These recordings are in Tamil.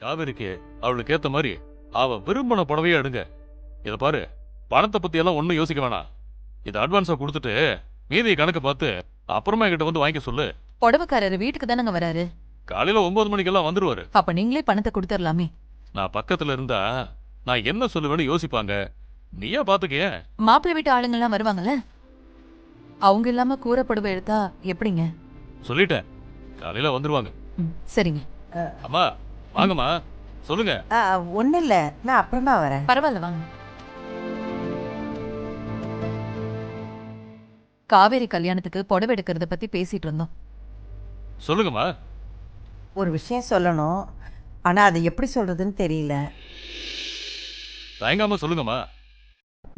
காவேரிக்கு அவளுக்கு ஏத்த மாதிரி அவ விரும்பின புடவையே எடுங்க. இத பாரு, பணத்தை பத்தி எல்லாம் ஒண்ணும் யோசிக்க வேணாம். இதை அட்வான்ஸா கொடுத்துட்டு மீதி கணக்கு பார்த்து அப்புறமா என்கிட்ட வந்து வாங்கிக்க சொல்லு. புடவைக்காரரு வீட்டுக்கு தானங்க வராரு. காலையில 9 மணிக்கெல்லாம் வந்துருவாரு. அப்ப நீங்களே பணத்தை கொடுத்துடலாமே. நான் பக்கத்துல இருந்தா நான் என்ன சொல்லுவேன்னு யோசிப்பாங்க. நீயா பாத்துக்கிய. மாப்பிள்ளை வீட்டு ஆளுங்க எல்லாம் வருவாங்கல்ல, அவங்க இல்லாம கூரை புடவை எடுத்தா எப்படிங்க? சொல்லிட்டேன், காலையில வந்துருவாங்க. சரிங்க. அம்மா வாங்கம்மா, சொல்லுங்க. ஒன்றும் இல்லை, நான் அப்புறமா வரேன். பரவாயில்ல, வாங்க. காவேரி கல்யாணத்துக்கு புடவை எடுக்கிறத பத்தி பேசிட்டு இருந்தோம். சொல்லுங்கம்மா. ஒரு விஷயம் சொல்லணும், ஆனால் அதை எப்படி சொல்கிறதுன்னு தெரியல. தயங்காம சொல்லுங்கம்மா.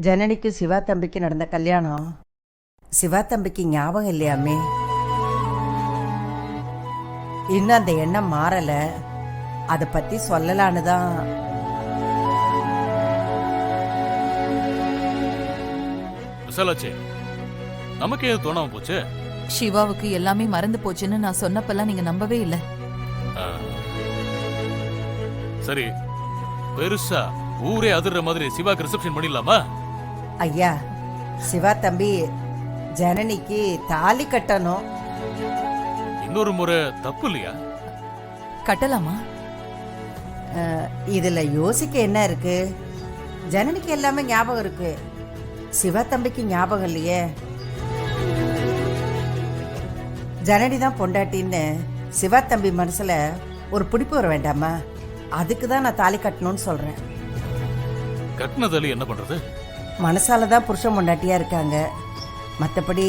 ஜனனிக்கு சிவா தம்பிக்கு நடந்த கல்யாணம் சிவா தம்பிக்கு ஞாபகம் இல்லையாமே. இன்னும் அந்த எண்ணம் மாறலை. அதை பற்றி சொல்லலான்னு தான். விசாலாச்சே, நமக்கு ஏது தோணாம போச்சு? சிவாவுக்கு எல்லாமே மறந்து போச்சுன்னு நான் சொன்னப்பெல்லாம் நீங்க நம்பவே இல்ல. சரி, பெருசா ஊரே அதிர்ற மாதிரி சிவாக்கு ரிசப்ஷன் பண்ணிடலாமா? ஐயா, சிவா தம்பி ஜனனிக்கு தாலி கட்டணும். இன்னொரு முறை தப்பு இல்லையா? கட்டலாமா? இதுல யோசிக்க என்ன இருக்கு? ஜனனிக்கு எல்லாமே ஞாபகம் இருக்கு, சிவா தம்பிக்கு ஞாபகம் இல்லையே. ஜனனி தான் பொண்டாட்டின்னு சிவா தம்பி மனசுல ஒரு பிடிப்பு வர வேண்டாமா? அதுக்கு தான் நான் தாலி கட்டணும்னு சொல்றேன். கட்டினதாலி என்ன பண்றது? மனசால தான் புருஷன் பொண்டாட்டியா இருக்காங்க, மற்றபடி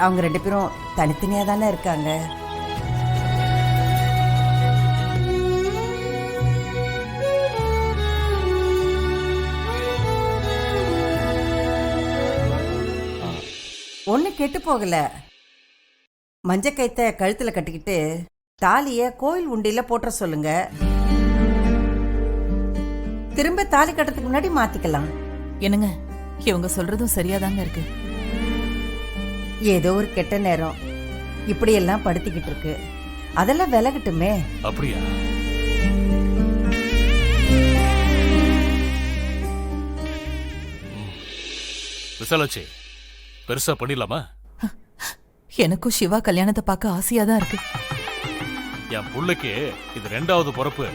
அவங்க 2 பேரும் தனித்தனியா தானே இருக்காங்க. ஒண்ணு கெட்டு போகல. மஞ்ச கைத்த கழுத்துல கட்டிக்கிட்டு தாலிய கோயில் உண்டியில போட்டுற சொல்லுங்க. திரும்ப தாலி கட்டுறதுக்கு முன்னாடி மாத்திக்கலாம். என்னங்க, இவங்க சொல்றதும் சரியாதாங்க இருக்கு. ஏதோ ஒரு கெட்ட நேரம் இப்படி எல்லாம் படுத்திக்கிட்டு இருக்கு, அதெல்லாம் விலகட்டுமே. அப்படியா? விசாலாச்சி, பெருசா பண்ணிடலாமா? எனக்கும் சிவா கல்யாணத்தை பார்க்க ஆசையா தான் இருக்கு. என் புள்ளைக்கு இது 2வது பிறப்பு.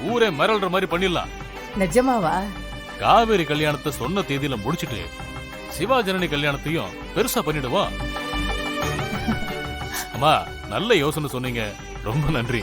ஊரே மிரள்ற மாதிரி பண்ணிடலாம். நிஜமாவா? காவேரி கல்யாணத்தை சொன்ன தேதியில முடிச்சிட்டு சிவா ஜனனி கல்யாணத்தையும் பெருசா பண்ணிடுவோம். அம்மா, நல்ல யோசனை சொன்னீங்க, ரொம்ப நன்றி.